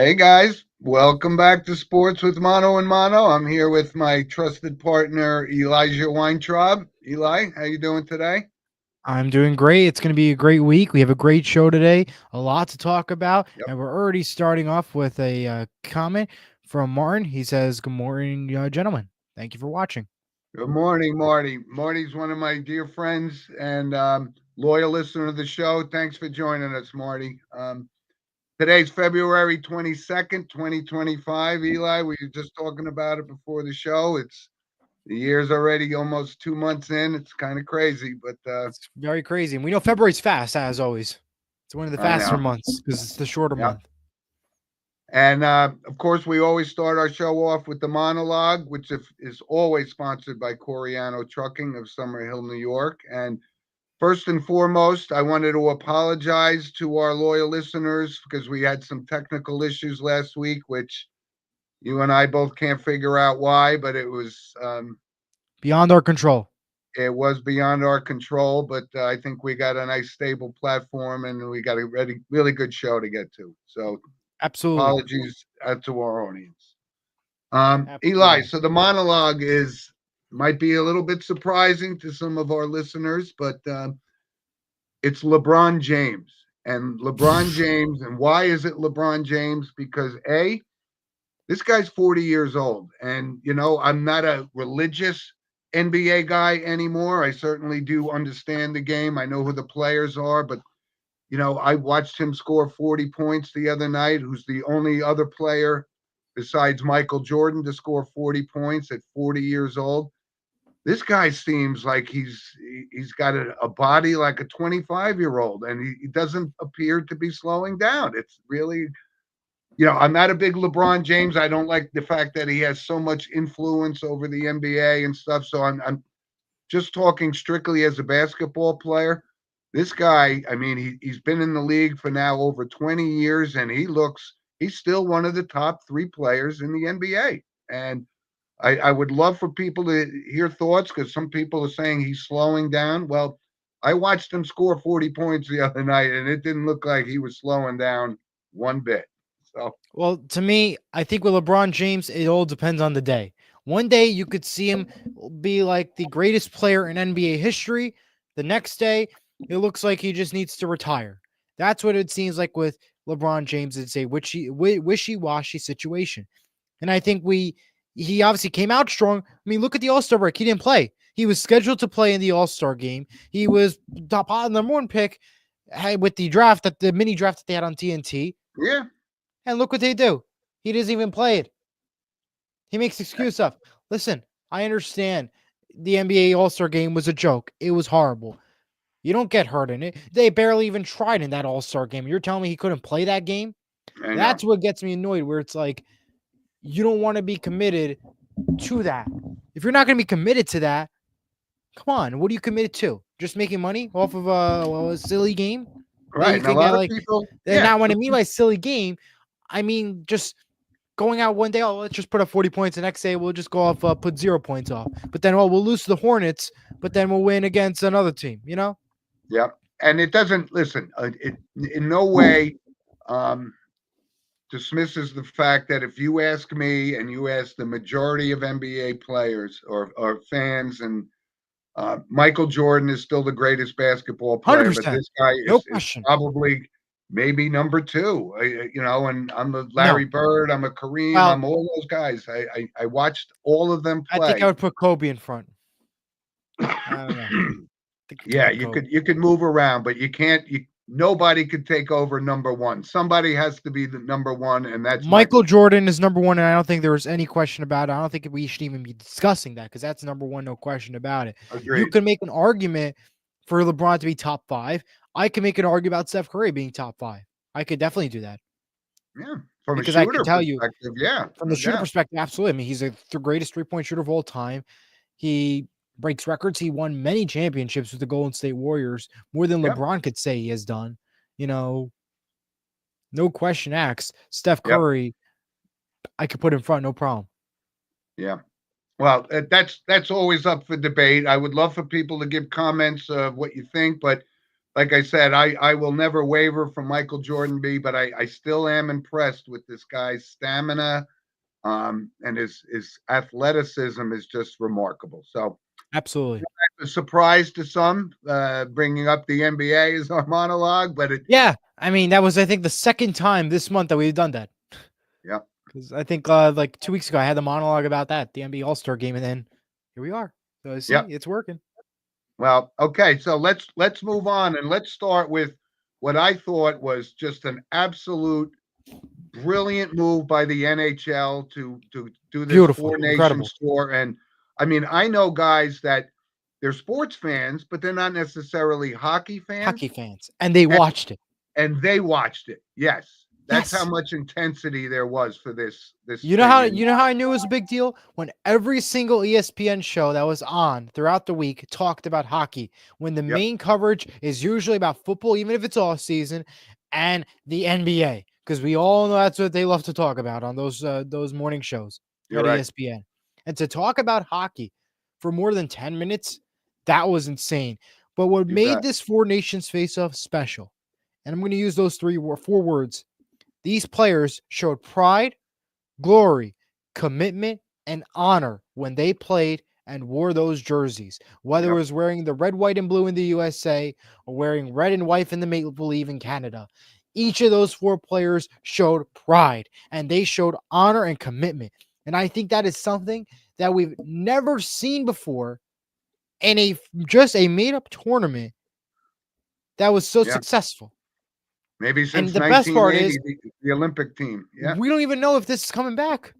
Hey guys, welcome back to Sports with Mono and Mono. I'm here with my trusted partner Elijah Weintraub. Eli, how you doing today? I'm doing great. It's going to be a great week. We have a great show today, a lot to talk about, Yep. and we're already starting off with a comment from Martin. He says, "Good morning, gentlemen. Thank you for watching." Good morning, Marty. Marty's one of my dear friends and loyal listener of the show. Thanks for joining us, Marty. Today's February 22nd, 2025. Eli, we were just talking about it before the show. The year's already almost 2 months in. It's kind of crazy, but It's very crazy, and we know February's fast as always. It's one of the I faster know. months because it's the shorter Yep. month. And of course, we always start our show off with the monologue, which is always sponsored by Coriano Trucking of Summerhill, New York. And first and foremost, I wanted to apologize to our loyal listeners because we had some technical issues last week, which you and I both can't figure out why, but Beyond our control. it was beyond our control. But I think we got a nice stable platform and we got a really good show to get to. So Absolutely. apologies to our audience. Eli, Absolutely. so the monologue is might be a little bit surprising to some of our listeners, but it's LeBron James. And LeBron James, and why is it LeBron James? Because this guy's 40 years old. And, I'm not a religious NBA guy anymore. I certainly do understand the game. I know who the players are, but, I watched him score 40 points the other night, who's the only other player besides Michael Jordan to score 40 points at 40 years old. This guy seems like he's got a body like a 25-year-old, and he doesn't appear to be slowing down. It's really, I'm not a big LeBron James. I don't like the fact that he has so much influence over the NBA and stuff. So I'm just talking strictly as a basketball player. This guy, I mean, he's been in the league for now over 20 years, and he's still one of the top three players in the NBA. And I would love for people to hear thoughts because some people are saying he's slowing down. Well, I watched him score 40 points the other night, and it didn't look like he was slowing down one bit. So, Well, to me, I think with LeBron James, it all depends on the day. One day you could see him be like the greatest player in NBA history. The next day, it looks like he just needs to retire. That's what it seems like with LeBron James. It's a wishy-washy situation. And I think he obviously came out strong. I mean, look at the All-Star break. He didn't play. He was scheduled to play in the All-Star game. He was top number one pick with the mini draft that they had on TNT. yeah. And look what they do. He doesn't even play it. He makes excuse stuff. Listen, I understand the NBA All-Star game was a joke. It was horrible. You don't get hurt in it. They barely even tried in that All-Star game. You're telling me he couldn't play that game? I know. That's what gets me annoyed, where it's like you don't want to be committed to that. If you're not going to be committed to that, come on. What are you committed to? Just making money off of a silly game that Right. you And a could get lot of like. people, And yeah. now, when I mean by silly game, I mean just going out one day, oh, let's just put up 40 points. The next day, we'll just go off, put 0 points off. But then, oh, we'll lose to the Hornets, but then we'll win against another team, you know? Yeah. And it doesn't, listen, it in no way um, dismisses the fact that if you ask me and you ask the majority of NBA players or fans, and Michael Jordan is still the greatest basketball player, but 100%. this guy No is question. probably maybe number two. And I'm a Larry No. Bird, I'm a Kareem, Well, I'm all those guys. I watched all of them I think I play. would put Kobe in front. I don't know. I think we can Yeah, put you Kobe. could move around, but you can't. Nobody could take over number one. Somebody has to be the number one, and that's Michael Michael. Jordan is number one, and I don't think there was any question about it. I don't think we should even be discussing that because that's number one, no question about it. You Agreed. can make an argument for LeBron to be top five. I can make an argument about Steph Curry being top five. I could definitely do that Yeah, from a because I could shooter tell you perspective, yeah, from the no shooter doubt. perspective, absolutely. I mean, he's the greatest 3 point shooter of all time. He breaks records. He won many championships with the Golden State Warriors, more than Yep, LeBron could say he has done. You know, no question asked. Steph yep, Curry, I could put in front, no problem. yeah. Well, that's always up for debate. I would love for people to give comments of what you think, but like I said, I will never waver from Michael Jordan B, but I still am impressed with this guy's stamina, and his athleticism is just remarkable. So Absolutely. a surprise to some, bringing up the NBA as our monologue, but it, Yeah. I mean, that was, I think, the second time this month that we've done that. yeah, Because I think like 2 weeks ago, I had the monologue about that, the NBA All Star game, and then here we are. So see, yeah. it's working. Well, okay, so let's move on and let's start with what I thought was just an absolute brilliant move by the NHL to do this Beautiful, Four incredible. Nations tour. And I mean, I know guys that they're sports fans, but they're not necessarily hockey Hockey fans, fans, and they and, watched it. and they watched it. Yes, that's how Yes. much intensity there was for this You know thing. how And I knew it was a big deal when every single ESPN show that was on throughout the week talked about hockey. When the yep, main coverage is usually about football, even if it's off season, and the NBA, because we all know that's what they love to talk about on those morning shows you're at right. ESPN. And to talk about hockey for more than 10 minutes, that was insane. But what You bet. made this Four Nations face-off special, and I'm going to use those four words, these players showed pride, glory, commitment, and honor when they played and wore those jerseys, whether it Yep. was wearing the red, white, and blue in the USA or wearing red and white in the Maple Leaf in Canada. Each of those four players showed pride and they showed honor and commitment. And I think that is something that we've never seen before in just a made up tournament that was so Yeah. successful. Maybe And since the best part is 1980, the Olympic team. Yeah. we don't even know if this is coming back.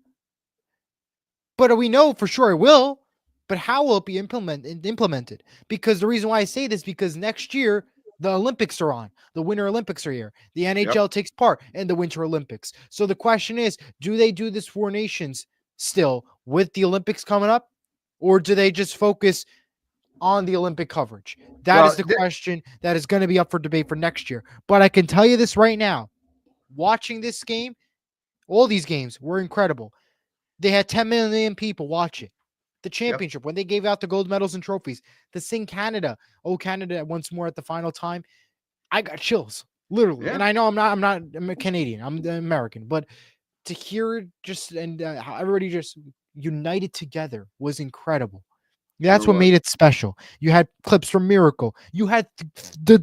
But we know for sure it will. But how will it be implemented? Because the reason why I say this because next year the Olympics are on. The Winter Olympics are here. The Yep. NHL takes part in the Winter Olympics. So the question is, do they do this Four Nations still with the Olympics coming up, or do they just focus on the Olympic coverage? That is Well, the question that is going to be up for debate for next year. But I can tell you this right now: watching this game, all these games were incredible. They had 10 million people watch it. The yep. championship, when they gave out the gold medals and trophies, the Sing Canada, oh Canada once more at the final time, I got chills, literally. Yeah. And I know I'm a Canadian, I'm the American, but to hear it just and how everybody just united together was incredible. Sure That's what was. made it special. You had clips from Miracle. You had the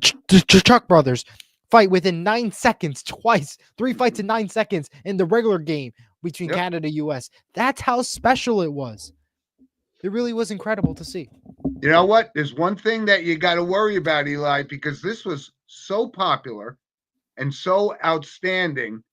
Chuck brothers fight within 9 seconds twice, three fights in 9 seconds in the regular game between Yep. Canada and US. That's how special it was. It really was incredible to see. You know what? There's one thing that you got to worry about, Eli, because this was so popular and so outstanding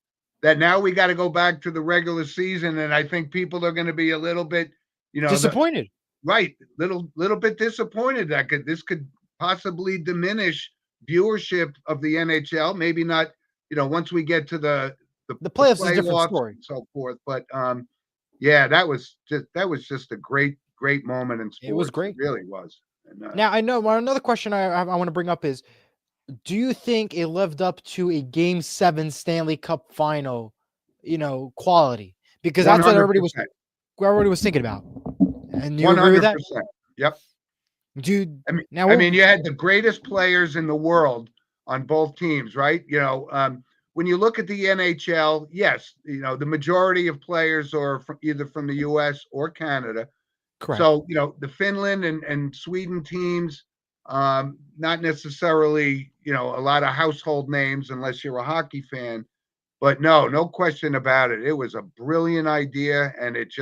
that now we got to go back to the regular season, and I think people are going to be a little bit, the Disappointed. right, little bit disappointed that this could possibly diminish viewership of the NHL. Maybe not, once we get to The the playoffs is a different playoffs story. and so forth. But yeah, that was just a great moment in It was sports. It great. really was. And Now I know another question I want to bring up is: do you think it lived up to a Game 7 Stanley Cup final, quality? Because one that's what hundred everybody percent, was thinking about. And you one agree with hundred that? percent. Yep. Dude, I mean, now I mean, you had the greatest players in the world on both teams, right? When you look at the NHL, yes, the majority of players are either from the U.S. or Canada. correct. So, the Finland and Sweden teams, not necessarily, a lot of household names unless you're a hockey fan. But no question about it. It was a brilliant idea, and it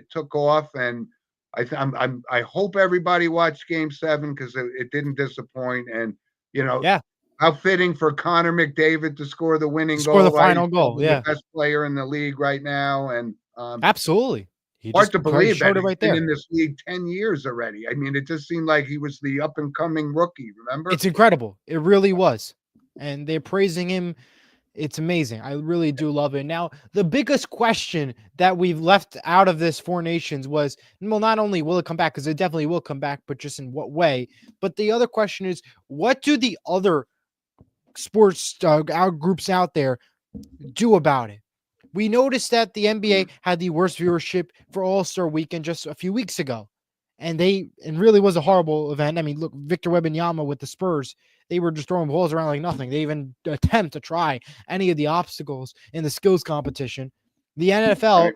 took off. And I hope everybody watched Game 7 because it didn't disappoint. And Yeah. how fitting for Connor McDavid to score the winning Score the goal. Right, he's final goal. probably the Yeah. best player in the league right now, and Absolutely. He hard just to believe that showed it he's right been there. in this league 10 years already. I mean, it just seemed like he was the up and coming rookie. Remember? It's incredible. It really was. And they're praising him. It's amazing. I really do love it. Now, the biggest question that we've left out of this Four Nations was, well, not only will it come back, because it definitely will come back, but just in what way? But the other question is, what do the other sports groups out there do about it? We noticed that the NBA had the worst viewership for All-Star Weekend just a few weeks ago. And really was a horrible event. I mean, look, Victor Wembanyama with the Spurs, they were just throwing balls around like nothing. They even attempt to try any of the obstacles in the skills competition. The NFL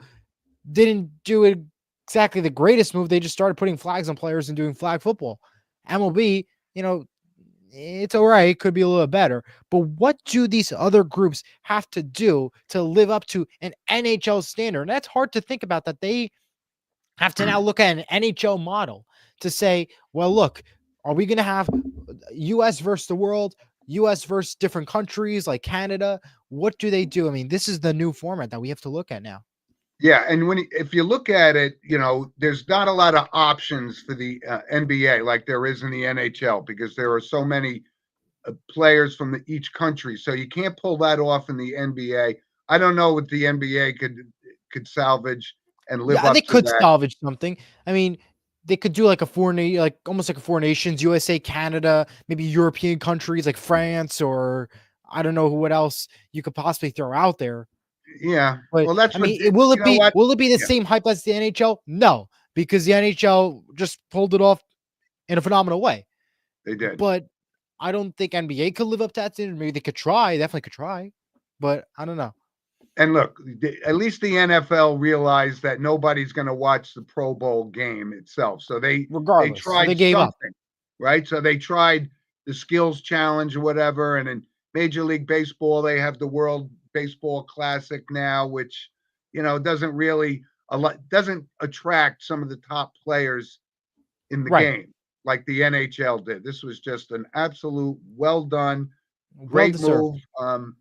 didn't do it exactly the greatest move. They just started putting flags on players and doing flag football. MLB, it's all right. It could be a little better. But what do these other groups have to do to live up to an NHL standard? And that's hard to think about, that they have to now look at an NHL model to say, well, look, are we going to have US versus the world, US versus different countries like Canada? What do they do? I mean, this is the new format that we have to look at now. Yeah, and if you look at it, there's not a lot of options for the NBA like there is in the NHL, because there are so many players from each country. So you can't pull that off in the NBA. I don't know what the NBA could salvage and live up They to could that. salvage something. I mean, they could do like almost like a four nations, USA, Canada, maybe European countries like France, or I don't know what else you could possibly throw out there. Yeah. But Well, that's I what mean, will it be the Yeah. same hype as the NHL? No, because the NHL just pulled it off in a phenomenal way. They did. But I don't think NBA could live up to that standard. Maybe they could try, definitely could try, but I don't know. And look, at least the NFL realized that nobody's going to watch the Pro Bowl game itself. So they tried they gave something, up. right? So they tried the skills challenge or whatever. And in Major League Baseball, they have the World Baseball Classic now, which, doesn't attract some of the top players in the game like the NHL did. This was just an absolute well done, great move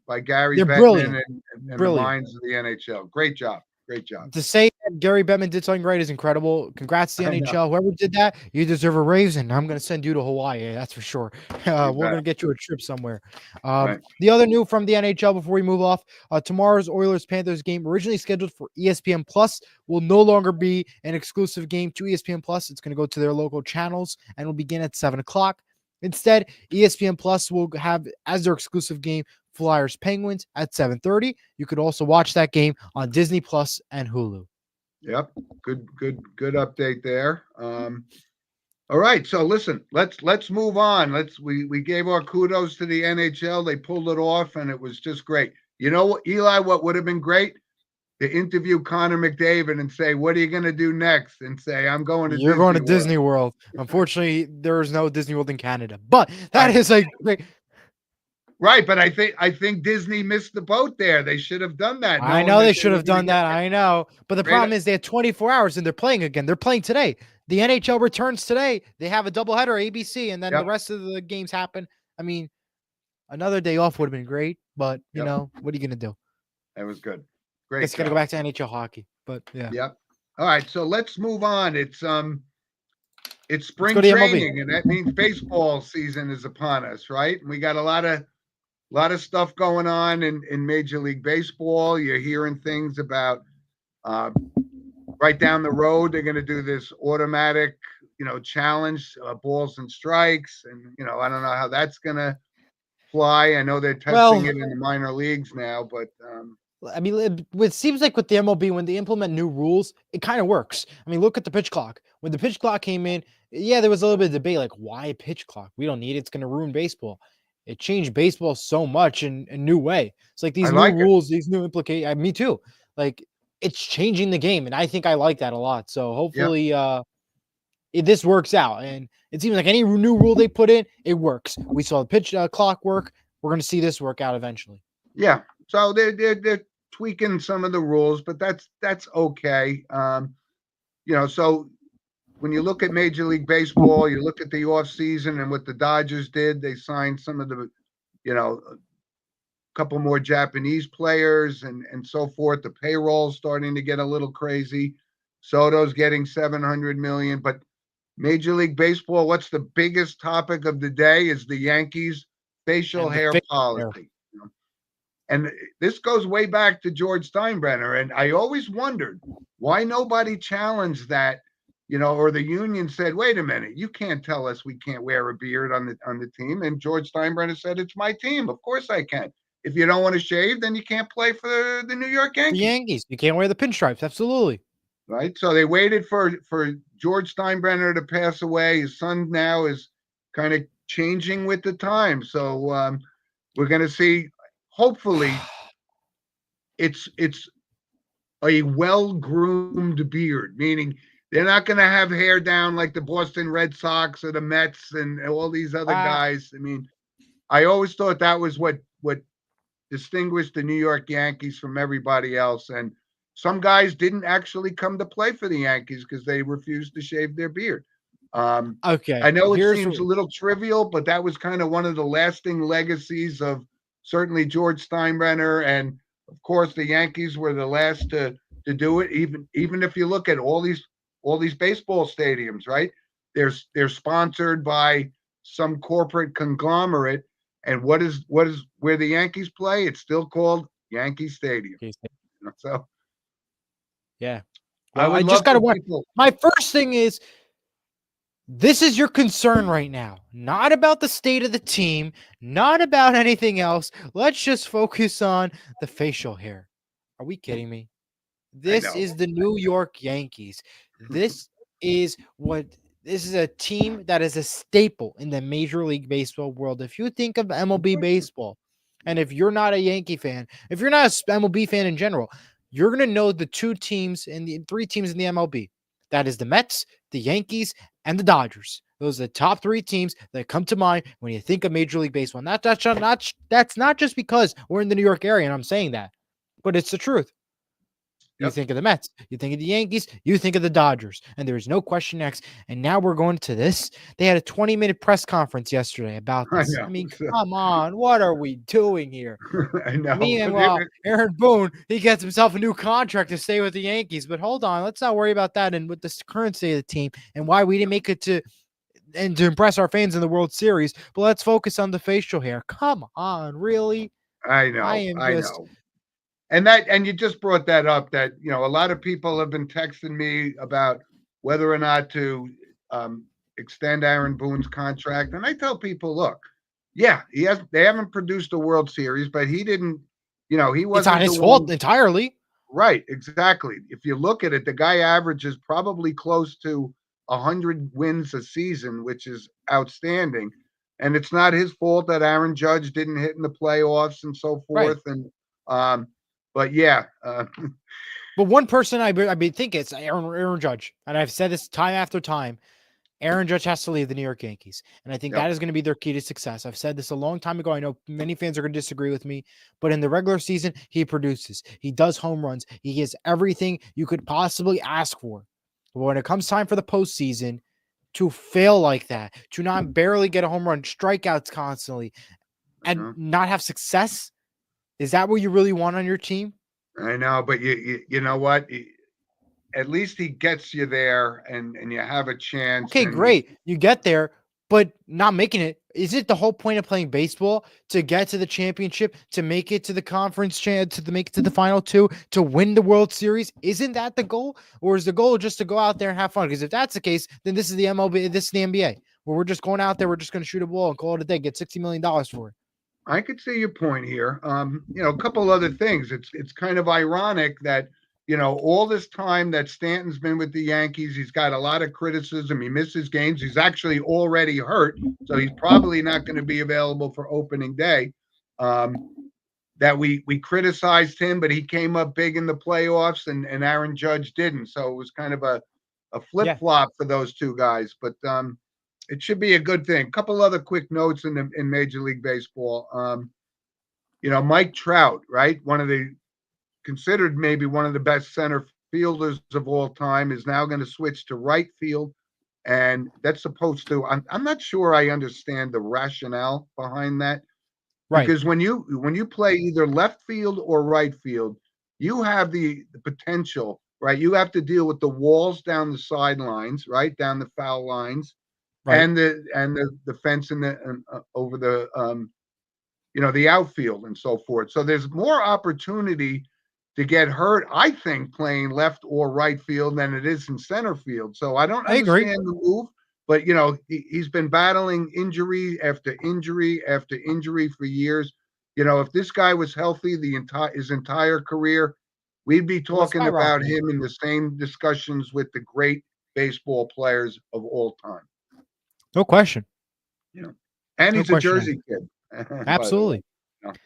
by Gary Bettman and the minds of the NHL. Great job. Great job. To say that Gary Bettman did something great is incredible. Congrats to the NHL. Whoever did that, you deserve a raise, and I'm going to send you to Hawaii. That's for sure. We're going to get you a trip somewhere. The other new from the NHL before we move off, tomorrow's Oilers-Panthers game, originally scheduled for ESPN Plus, will no longer be an exclusive game to ESPN Plus. It's going to go to their local channels and will begin at 7 o'clock. Instead, ESPN Plus will have as their exclusive game Flyers Penguins at 7:30. You could also watch that game on Disney Plus and Hulu. Yep, good update there. All right, so listen, let's move on. We gave our kudos to the NHL. They pulled it off, and it was just great. You know what, Eli? What would have been great? To interview Connor McDavid and say, "What are you going to do next?" And say, "I'm going to." You're going to Disney World. Unfortunately, there is no Disney World in Canada, but that is a great. Right, but I think Disney missed the boat there. They should have done that. I know they should have done that. I know, but the problem is they had 24 hours and they're playing again. They're playing today. The NHL returns today. They have a doubleheader, ABC, and then the rest of the games happen. I mean, another day off would have been great, but you know, what are you gonna do? That was good. Great. It's gonna go back to NHL hockey, but yeah. Yep. All right, so let's move on. It's spring training, and that means baseball season is upon us, right? And we got a lot of stuff going on in Major League Baseball. You're hearing things about right down the road, they're going to do this automatic, challenge, balls and strikes. And, I don't know how that's going to fly. I know they're testing it in the minor leagues now, but I mean, it seems like with the MLB, when they implement new rules, it kind of works. I mean, look at the pitch clock. When the pitch clock came in, yeah, there was a little bit of debate, like, why a pitch clock? We don't need it. It's going to ruin baseball. It changed baseball so much in a new way. It's like these new rules, these new implications. Me too. Like, it's changing the game, and I think I like that a lot. So hopefully, this works out. And it seems like any new rule they put in, it works. We saw the pitch clock work. We're going to see this work out eventually. Yeah. So they're tweaking some of the rules, but that's okay. So when you look at Major League Baseball, you look at the offseason and what the Dodgers did, they signed some of the, a couple more Japanese players and so forth. The payroll's starting to get a little crazy. Soto's getting $700 million, but Major League Baseball, what's the biggest topic of the day is the Yankees facial hair policy. And this goes way back to George Steinbrenner. And I always wondered why nobody challenged that, or the union said, wait a minute, you can't tell us we can't wear a beard on the team. And George Steinbrenner said, it's my team. Of course I can. If you don't want to shave, then you can't play for the New York Yankees. The Yankees. You can't wear the pinstripes. Absolutely. Right. So they waited for George Steinbrenner to pass away. His son now is kind of changing with the time. So we're going to see. Hopefully, it's a well-groomed beard, meaning they're not going to have hair down like the Boston Red Sox or the Mets and all these other Ah, guys. I mean, I always thought that was what distinguished the New York Yankees from everybody else. And some guys didn't actually come to play for the Yankees because they refused to shave their beard. I okay. know it Here's seems a little trivial, but that was kind of one of the lasting legacies of certainly George Steinbrenner, and of course the Yankees were the last to do it. Even if you look at all these baseball stadiums, right? They're sponsored by some corporate conglomerate, and what is where the Yankees play? It's still called Yankee Stadium. So yeah. I Well, I would just love got to for want. people. My first thing is this is your concern right now, not about the state of the team, not about anything else. Let's just focus on the facial hair. Are we kidding me? I This know. is the New York Yankees. This is what this is a team that is a staple in the Major League Baseball world. If you think of MLB baseball, and if you're not a Yankee fan, if you're not a MLB fan in general, you're going to know the two teams and the three teams in the MLB. That is the Mets, the Yankees, and the Dodgers. Those are the top three teams that come to mind when you think of Major League Baseball. That's not just because we're in the New York area and I'm saying that, but it's the truth. You Yep. think of the Mets, you think of the Yankees, you think of the Dodgers, and there is no question next. And now we're going to this. They had a 20-minute press conference yesterday about I this. I know. mean, So, come on, what are we doing here? I know. Meanwhile, Aaron Boone, he gets himself a new contract to stay with the Yankees. But hold on, let's not worry about that. And with the current state of the team and why we didn't make it to and to impress our fans in the World Series, but let's focus on the facial hair. Come on, really? I I know. am I just know. And you just brought that up, that a lot of people have been texting me about whether or not to um, extend Aaron Boone's contract, and I tell people, look, yeah, they haven't produced a World Series, but he didn't, he it's not wasn't the his fault one. entirely. Right, exactly. If you look at it, the guy averages probably close to 100 wins a season, which is outstanding. And it's not his fault that Aaron Judge didn't hit in the playoffs and so Right. forth. And but yeah, But one person I think it's Aaron Judge, and I've said this time after time. Aaron Judge has to leave the New York Yankees, and I think yep, that is going to be their key to success. I've said this a long time ago. I know many fans are going to disagree with me, but in the regular season, he produces. He does home runs. He gets everything you could possibly ask for. But when it comes time for the postseason, to fail like that, to not barely get a home run, strikeouts constantly, and uh-huh. not have success, is that what you really want on your team? I know, but you know what? At least he gets you there, and you have a chance. Okay, great. You get there, but not making it. Is it the whole point of playing baseball to get to the championship, to make it to the conference to make it to the final two, to win the World Series? Isn't that the goal? Or is the goal just to go out there and have fun? Because if that's the case, then this is the MLB, this is the NBA, where we're just going out there, we're just going to shoot a ball and call it a day, get $60 million for it. I could see your point here. A couple other things. It's kind of ironic that all this time that Stanton's been with the Yankees, he's got a lot of criticism. He misses games. He's actually already hurt, so he's probably not going to be available for opening day. That we criticized him, but he came up big in the playoffs, and Aaron Judge didn't. So it was kind of a flip Yeah. flop for those two guys. But it should be a good thing. A couple other quick notes in Major League Baseball. Mike Trout, right? Considered maybe one of the best center fielders of all time, is now going to switch to right field. And that's supposed to, I'm not sure I understand the rationale behind that. Right. Because when you play either left field or right field, you have the potential, right? You have to deal with the walls down the sidelines, right? Down the foul lines, Right. and the fence in the over the the outfield and so forth. So there's more opportunity to get hurt, I think, playing left or right field than it is in center field. So I don't I agree. understand the move, but he's been battling injury after injury after injury for years. If this guy was healthy his entire career, we'd be Well, let's talking about skyrocket. him in the same discussions with the great baseball players of all time. No question. You know. And No he's a question. Jersey kid, by the way. Absolutely.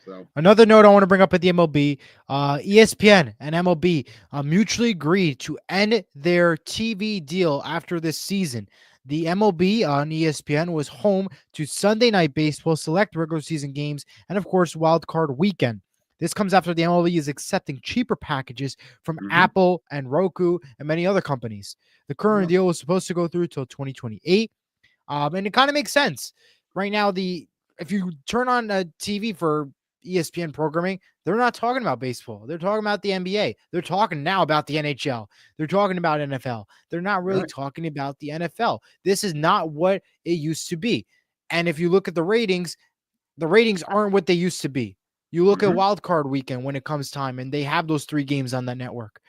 So Another note I want to bring up at the MLB, ESPN and MLB mutually agreed to end their TV deal after this season. The MLB on ESPN was home to Sunday Night Baseball, select regular season games, and of course, Wild Card Weekend. This comes after the MLB is accepting cheaper packages from mhm. Apple and Roku and many other companies. The current Yeah. deal was supposed to go through till 2028, and it kind of makes sense. Right now, if you turn on a TV for ESPN programming, they're not talking about baseball. They're talking about the NBA. They're talking now about the NHL. They're talking about NFL. They're not really Right. talking about the NFL. This is not what it used to be. And if you look at the ratings aren't what they used to be. You look at Mhm. Wild Card Weekend when it comes time, and they have those 3 games on that network.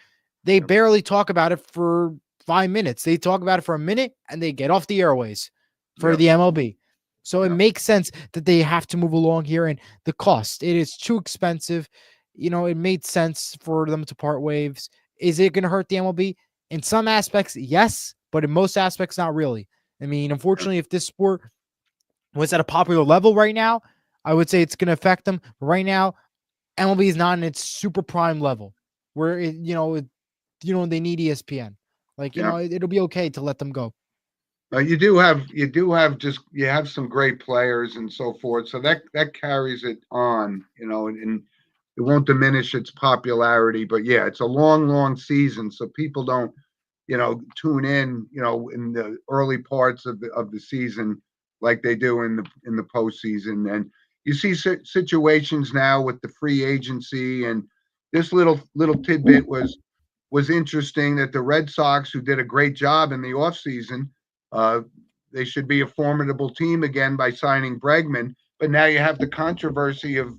They Yep. barely talk about it for 5 minutes. They talk about it for a minute and they get off the airways for Yep. the MLB. So it Yep. makes sense that they have to move along here, and the cost, it is too expensive. It made sense for them to part ways. Is it going to hurt the MLB? In some aspects, yes, but in most aspects, not really. I mean, unfortunately, if this sport was at a popular level right now, I would say it's going to affect them. But right now, MLB is not in its super prime level where they need ESPN. Like, Yeah. it'll be okay to let them go. You have some great players and so forth. So that carries it on, and it won't diminish its popularity. But yeah, it's a long, long season, so people don't, tune in, in the early parts of the season like they do in the postseason. And you see situations now with the free agency, and this little tidbit was interesting that the Red Sox, who did a great job in the offseason, uh, they should be a formidable team again by signing Bregman. But now you have the controversy of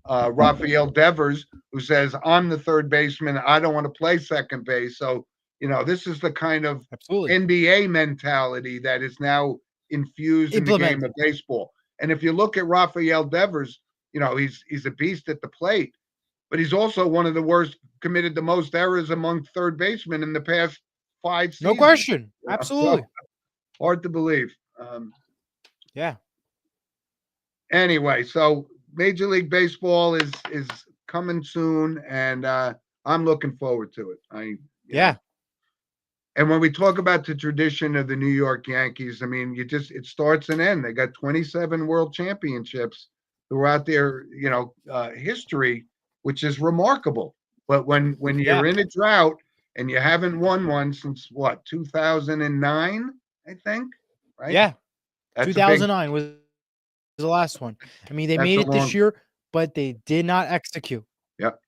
Rafael Devers, who says, I'm the third baseman. I don't want to play second base. So, this is the kind of Absolutely. NBA mentality that is now infused in the game of Implemented. baseball. And if you look at Rafael Devers, he's a beast at the plate, but he's also one of the worst, committed the most errors among third basemen in the past 5 No seasons. question. So Absolutely. hard to believe. Yeah. Anyway, so Major League Baseball is coming soon, and I'm looking forward to it. Yeah. And when we talk about the tradition of the New York Yankees, I mean, it starts and ends. They got 27 World Championships throughout their history, which is remarkable. But when Yeah. you're in a drought and you haven't won one since what, 2009, I think, right? Yeah. That's a big 2009 was the last one. I mean, they that's made a it this long year, but they did not execute. Yep.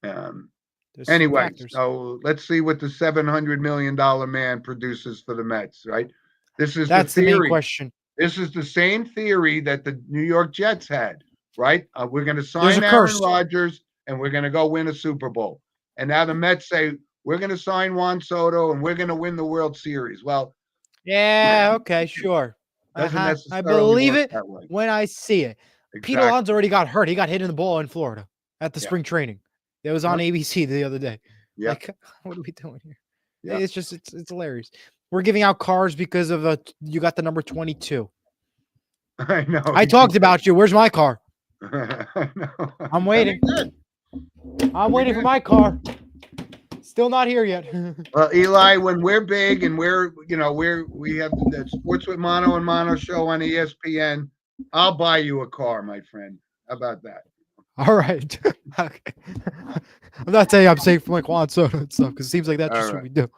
Um, There's some anyway, factors. so let's see what the $700 million man produces for the Mets, right? This is the That's the main theory. question. This is the same theory that the New York Jets had, right? We're going to There's sign a Aaron curse. Rodgers and we're going to go win a Super Bowl. And now the Mets say, we're going to sign Juan Soto and we're going to win the World Series. Well, Yeah. Okay. Sure. doesn't I necessarily believe work it that way. when I see it. Pete Alonso Exactly. already got hurt. He got hit in the ball in Florida at the Yeah. spring training. It was on Yep. ABC the other day. Yeah. Like, what are we doing here? Yeah. It's hilarious. We're giving out cars because of you got the number 22. I know. I talked about you. Where's my car? I know. I'm waiting. I'm waiting for my car. Still not here yet. Well, Eli, when we're big and we have the Sports with Mono and Mono show on ESPN, I'll buy you a car, my friend. How about that? All right. Okay. I'm not saying I'm safe from like Juan Soto and stuff because it seems like that's just All what right. we do.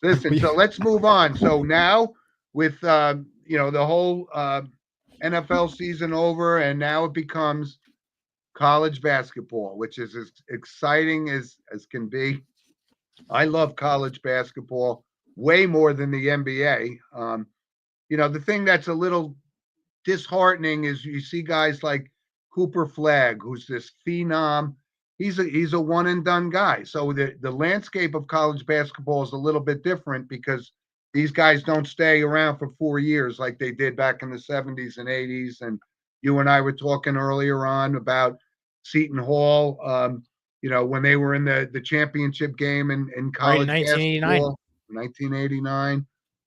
Listen, so let's move on. So now with the whole NFL season over, and now it becomes college basketball, which is as exciting as can be. I love college basketball way more than the NBA. The thing that's a little disheartening is you see guys like Cooper Flagg, who's this phenom. He's a one and done guy. So the landscape of college basketball is a little bit different because these guys don't stay around for 4 years like they did back in the 70s and 80s. And you and I were talking earlier on about Seton Hall. When they were in the championship game in Right in college 1989. basketball,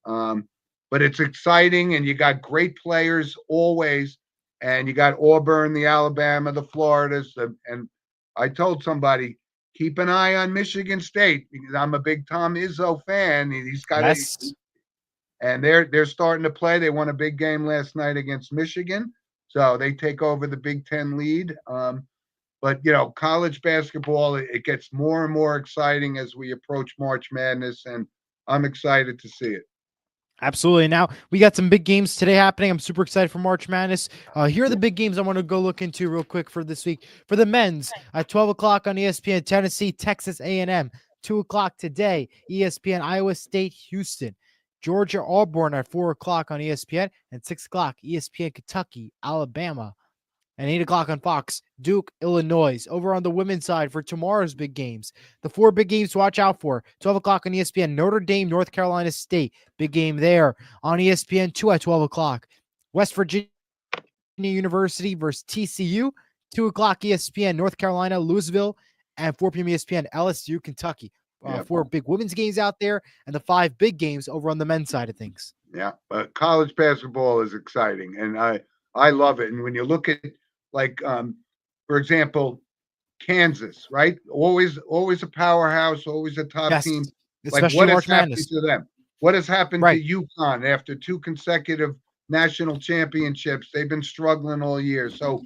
1989. but it's exciting, and you got great players always, and you got Auburn, the Alabama, the Floridas, and I told somebody keep an eye on Michigan State because I'm a big Tom Izzo fan. He's got a Yes. and they're starting to play. They won a big game last night against Michigan, so they take over the Big Ten lead. But college basketball it gets more and more exciting as we approach March Madness, and I'm excited to see it. Absolutely. Now we got some big games today happening. I'm super excited for March Madness. Here are the big games I want to go look into real quick for this week. For the men's at 12 o'clock on ESPN, Tennessee, Texas A&M. 2 o'clock today, ESPN, Iowa State, Houston. Georgia, Auburn at 4 o'clock on ESPN, and 6 o'clock, ESPN, Kentucky, Alabama. And 8 o'clock on Fox, Duke, Illinois. Over on the women's side for tomorrow's big games. The 4 big games to watch out for. 12 o'clock on ESPN, Notre Dame, North Carolina State. Big game there. On ESPN 2 at 12 o'clock. West Virginia University versus TCU. 2 o'clock ESPN, North Carolina, Louisville. And 4 p.m. ESPN, LSU, Kentucky. 4 big women's games out there, and the 5 big games over on the men's side of things. Yeah, but college basketball is exciting, and I love it. And when you look at for example, Kansas, right? Always a powerhouse, always a top team. Like what has happened to them? What has happened to UConn after 2 consecutive national championships? They've been struggling all year. So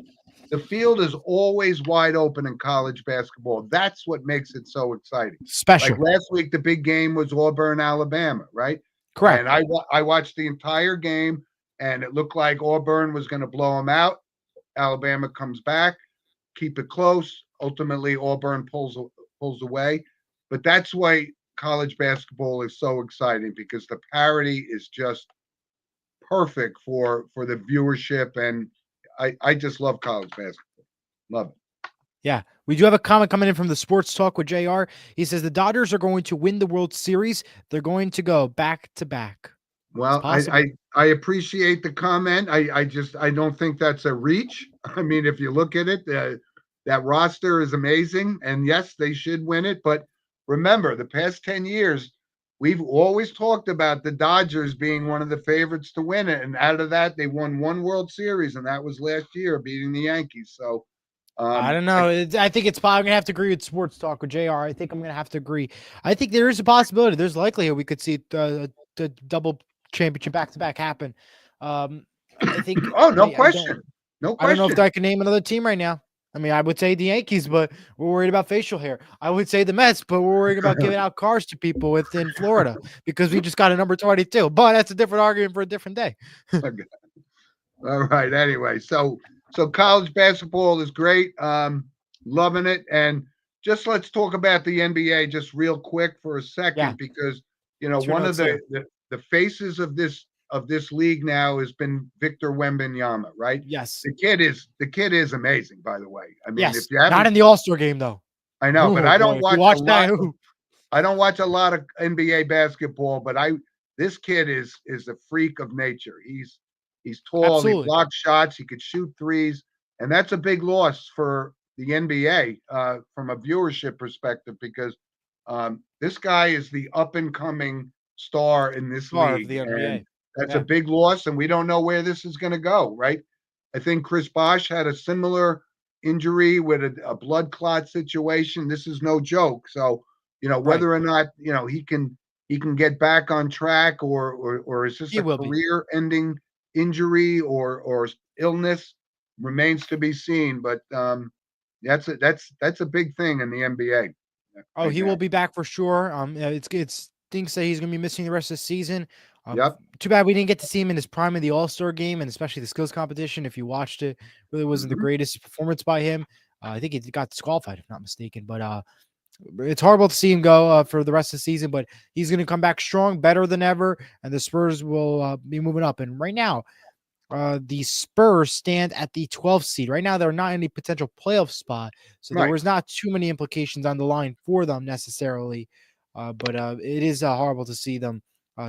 the field is always wide open in college basketball. That's what makes it so exciting. Special. Like last week, the big game was Auburn, Alabama, right? Correct. And I watched the entire game, and it looked like Auburn was going to blow them out. Alabama comes back, keep it close. Ultimately, Auburn pulls away. But that's why college basketball is so exciting, because the parity is just perfect for the viewership, and I just love college basketball. Love it. Yeah, we do have a comment coming in from the Sports Talk with JR. He says the Dodgers are going to win the World Series. They're going to go back to back. Well, I appreciate the comment. I don't think that's a reach. I mean, if you look at it, that roster is amazing, and yes, they should win it. But remember, the past 10 years, we've always talked about the Dodgers being one of the favorites to win it, and out of that, they won 1 World Series, and that was last year, beating the Yankees. So I don't know. I think it's probably going to have to agree with Sports Talk with JR. I think I'm going to have to agree. I think there is a possibility. There's likelihood we could see the double championship back-to-back happen. I think. No question. No question. I don't know if I can name another team right now. I mean, I would say the Yankees, but we're worried about facial hair. I would say the Mets, but we're worried about giving out cars to people within Florida because we just got a number 22. But that's a different argument for a different day. All right. Anyway, so college basketball is great. Loving it. And just let's talk about the NBA just real quick for a second, because one of the faces of this league now has been Victor Wembanyama, right? Yes. The kid is amazing, by the way. I mean, yes. if you haven't, not in the All-Star game though. I know, but I don't watch I don't watch a lot of NBA basketball, but this kid is a freak of nature. He's tall, He blocks shots, he could shoot threes, and that's a big loss for the NBA from a viewership perspective, because this guy is the up and coming star in this league. Of the NBA. That's a big loss, and we don't know where this is going to go, right? I think Chris Bosh had a similar injury with a blood clot situation. This is no joke. So, whether or not, he can get back on track, or is this a career-ending injury or illness, remains to be seen. But that's a big thing in the NBA. Oh, he will be back for sure. It's things say he's going to be missing the rest of the season. Too bad we didn't get to see him in his prime of the All-Star game, and especially the skills competition. If you watched it, really wasn't the greatest performance by him. I think he got disqualified, if not mistaken. But it's horrible to see him go for the rest of the season. But he's going to come back strong, better than ever, and the Spurs will be moving up. And right now, the Spurs stand at the 12th seed. Right now, they're not in any potential playoff spot, so there was not too many implications on the line for them necessarily. But it is horrible to see them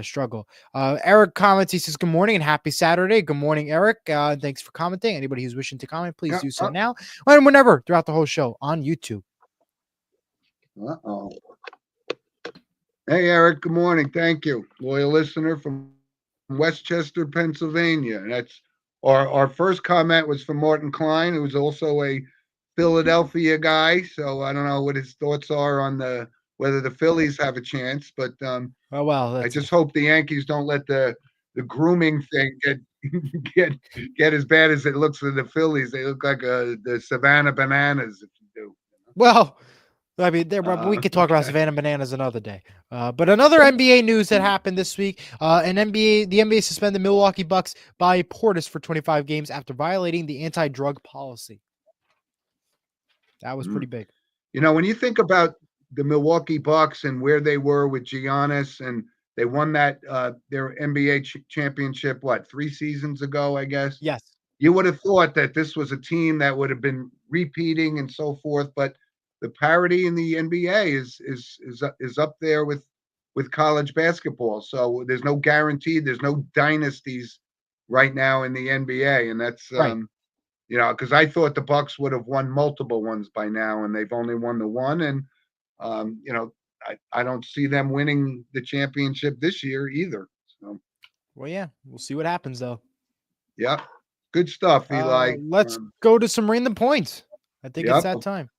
struggle. Eric comments. He says, "Good morning and happy Saturday." Good morning, Eric. Thanks for commenting. Anybody who's wishing to comment, please do so now and whenever throughout the whole show on YouTube. Hey, Eric. Good morning. Thank you. Loyal listener from Westchester, Pennsylvania. That's our first comment was from Martin Klein, who's also a Philadelphia guy. So I don't know what his thoughts are on whether the Phillies have a chance, but Oh well, I that's just hope the Yankees don't let the grooming thing get get as bad as it looks for the Phillies. They look like the Savannah Bananas if you do. well. I mean, we could talk about Okay. Savannah Bananas another day. But another NBA news that happened this week: the NBA suspended Milwaukee Bucks by Portis for 25 games after violating the anti-drug policy. That was Mm. pretty big. You know, when you think about the Milwaukee Bucks and where they were with Giannis, and they won that their NBA championship, what, 3 seasons ago, I guess. Yes. You would have thought that this was a team that would have been repeating and so forth, but the parity in the NBA is up there with college basketball. So there's no guarantee, there's no dynasties right now in the NBA, and that's Right. because I thought the Bucks would have won multiple ones by now, and they've only won the one, and I don't see them winning the championship this year either. So Well, yeah, we'll see what happens though. yeah, good stuff, Eli. Let's go to some random points. I think it's Yep, that time.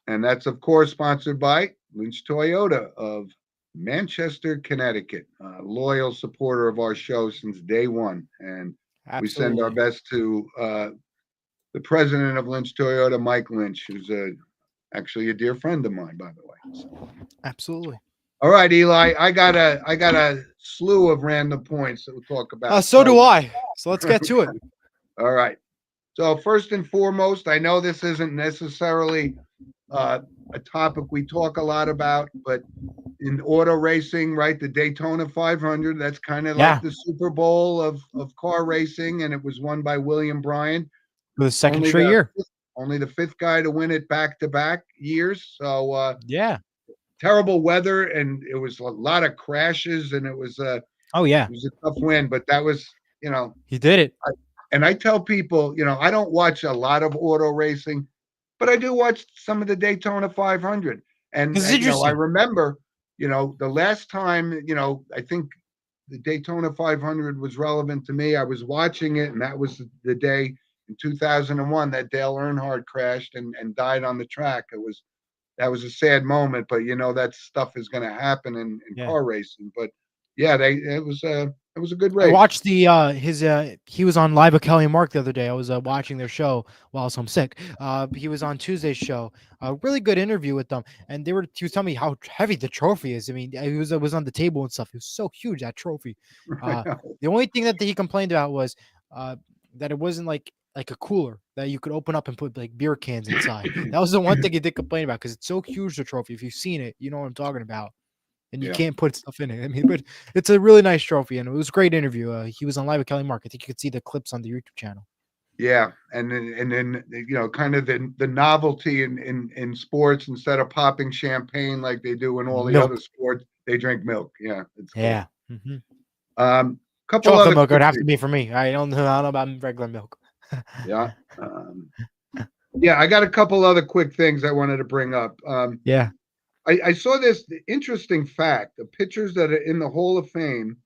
and that's of course sponsored by Lynch Toyota of Manchester, Connecticut, a loyal supporter of our show since day one, and we send our Absolutely. best to the president of Lynch Toyota, Mike Lynch, who's actually a dear friend of mine, by the way. So. Absolutely. All right, Eli, I got a slew of random points that we'll talk about. So do I. So let's get to it. All right. So first and foremost, I know this isn't necessarily a topic we talk a lot about, but in auto racing, right, the Daytona 500, that's kind of like the Super Bowl of car racing, and it was won by William Byron. For the second straight year. Only the fifth guy to win it back-to-back years. So yeah. Terrible weather, and it was a lot of crashes, and it was it was a tough win, but that was, he did it. And I tell people, I don't watch a lot of auto racing, but I do watch some of the Daytona 500. And I remember, the last time, I think the Daytona 500 was relevant to me. I was watching it, and that was the day in 2001 that Dale Earnhardt crashed and died on the track. That was a sad moment, but that stuff is going to happen in car racing. But yeah, it was a good race. I watched he was on Live with Kelly and Mark the other day. I was watching their show while I was homesick. He was on Tuesday's show. A really good interview with them, and he was telling me how heavy the trophy is. I mean, it was on the table and stuff. It was so huge, that trophy. The only thing that he complained about was that it wasn't like a cooler that you could open up and put like beer cans inside. That was the one thing he did complain about, because it's so huge, the trophy. If you've seen it, you know what I'm talking about. And you can't put stuff in it. I mean, but it's a really nice trophy, and it was a great interview. He was on Live with Kelly Mark. I think you could see the clips on the YouTube channel. Yeah, and then kind of the novelty in sports, instead of popping champagne like they do in all the other sports, they drink milk. Yeah, it's cool. Yeah. Mm-hmm. Couple chocolate other milk would have to be for me. I don't know about regular milk. Yeah. I got a couple other quick things I wanted to bring up. I saw this interesting fact: the pitchers that are in the Hall of Fame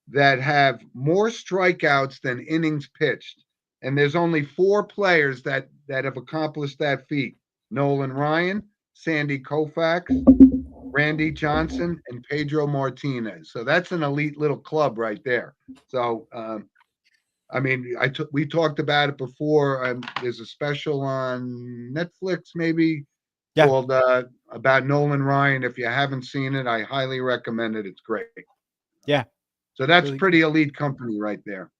that have more strikeouts than innings pitched, and there's only 4 players that have accomplished that feat: Nolan Ryan, Sandy Koufax, Randy Johnson, and Pedro Martinez. So that's an elite little club right there. So I mean, we talked about it before. There's a special on Netflix, maybe, called about Nolan Ryan. If you haven't seen it, I highly recommend it. It's great. Yeah. So that's really pretty elite company right there.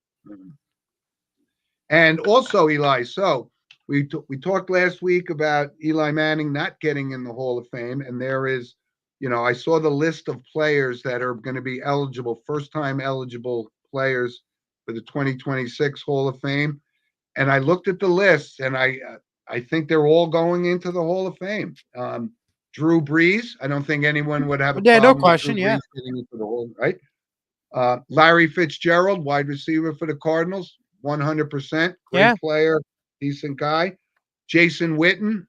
And also, Eli, so we talked last week about Eli Manning not getting in the Hall of Fame, and there is, I saw the list of players that are going to be eligible, first-time eligible players for the 2026 Hall of Fame. And I looked at the list, and I think they're all going into the Hall of Fame. Drew Brees, I don't think anyone would have a problem. No question. Getting into the Hall, right? Larry Fitzgerald, wide receiver for the Cardinals, 100%. Great player, decent guy. Jason Witten,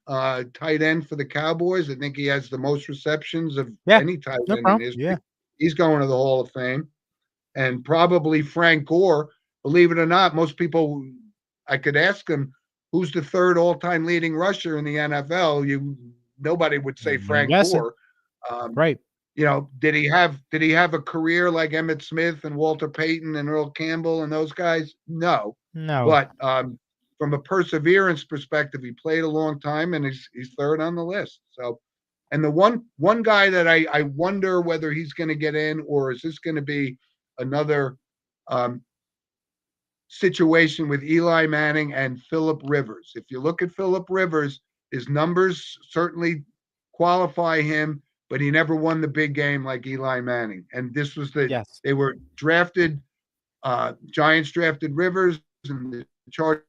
tight end for the Cowboys. I think he has the most receptions of any tight end in history. He's going to the Hall of Fame. and probably Frank Gore. Believe it or not, most people, I could ask them, who's the third all-time leading rusher in the NFL? Nobody would say I'm Frank guessing. Gore. Um, Right. did he have a career like Emmitt Smith and Walter Payton and Earl Campbell and those guys? No, No. but from a perseverance perspective, he played a long time and he's third on the list. So, and the one guy that I wonder whether he's going to get in, or is this going to be another situation with Eli Manning and Philip Rivers? If you look at Philip Rivers, his numbers certainly qualify him, but he never won the big game like Eli Manning. And this was Yes. they were drafted, Giants drafted Rivers and the Chargers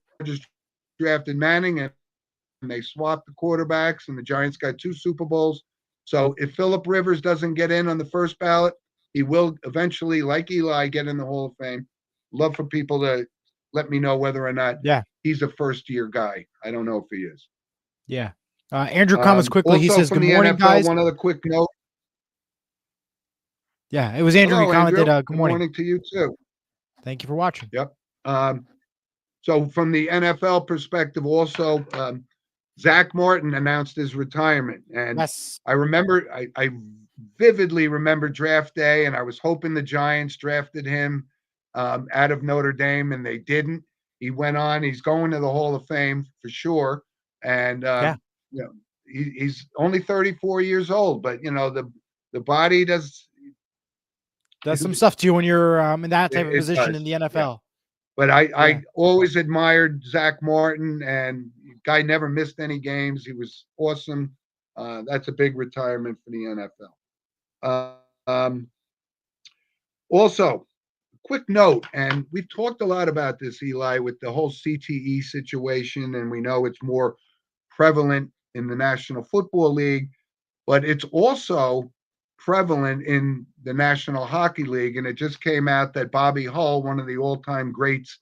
drafted Manning, and they swapped the quarterbacks, and the Giants got 2 Super Bowls. So if Philip Rivers doesn't get in on the first ballot, he will eventually, like Eli, get in the Hall of Fame. Love for people to let me know whether or not he's a first-year guy. I don't know if he is. Yeah. Andrew comments quickly. He Also says, from "Good the morning, NFL, guys." one other quick note. Yeah, it was Andrew who Hello, commented, Andrew. "Good morning." To you too. Thank you for watching. Yep. So from the NFL perspective, also, Zach Martin announced his retirement, and Yes. I remember, I vividly remember draft day, and I was hoping the Giants drafted him out of Notre Dame, and they didn't. He went on. He's going to the Hall of Fame for sure, and you know, he's only 34 years old, but you know the body does some stuff to you when you're in that type of it position does. in the NFL. Yeah. But I always admired Zach Martin, and guy never missed any games. He was awesome. That's a big retirement for the NFL. Also, quick note, and we've talked a lot about this, Eli, with the whole CTE situation, and we know it's more prevalent in the National Football League, but it's also prevalent in the National Hockey League. And it just came out that Bobby Hull, one of the all-time greats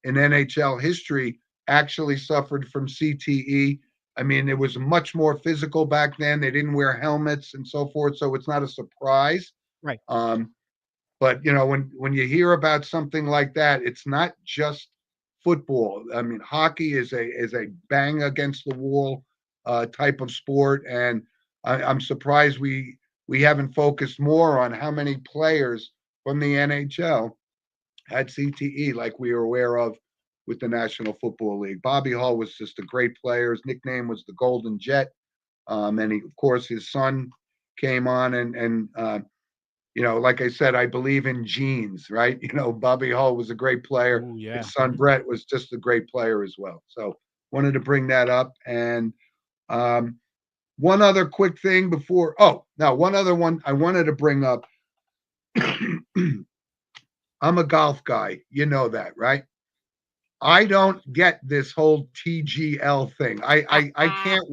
in NHL history, actually suffered from CTE. I mean, it was much more physical back then. They didn't wear helmets and so forth, so it's not a surprise. Right. But you know, when you hear about something like that, it's not just football. I mean, hockey is a bang against the wall type of sport, and I'm surprised we haven't focused more on how many players from the NHL had CTE like we were aware of with the National Football League. Bobby Hull was just a great player. His nickname was the Golden Jet. And he, of course, his son came on and you know, like I said, I believe in genes, right? You know, Bobby Hull was a great player. Ooh, yeah. His son Brett was just a great player as well. So wanted to bring that up. And one other quick thing before, one other one I wanted to bring up. I'm a golf guy. You know that, right? I don't get this whole TGL thing. I can't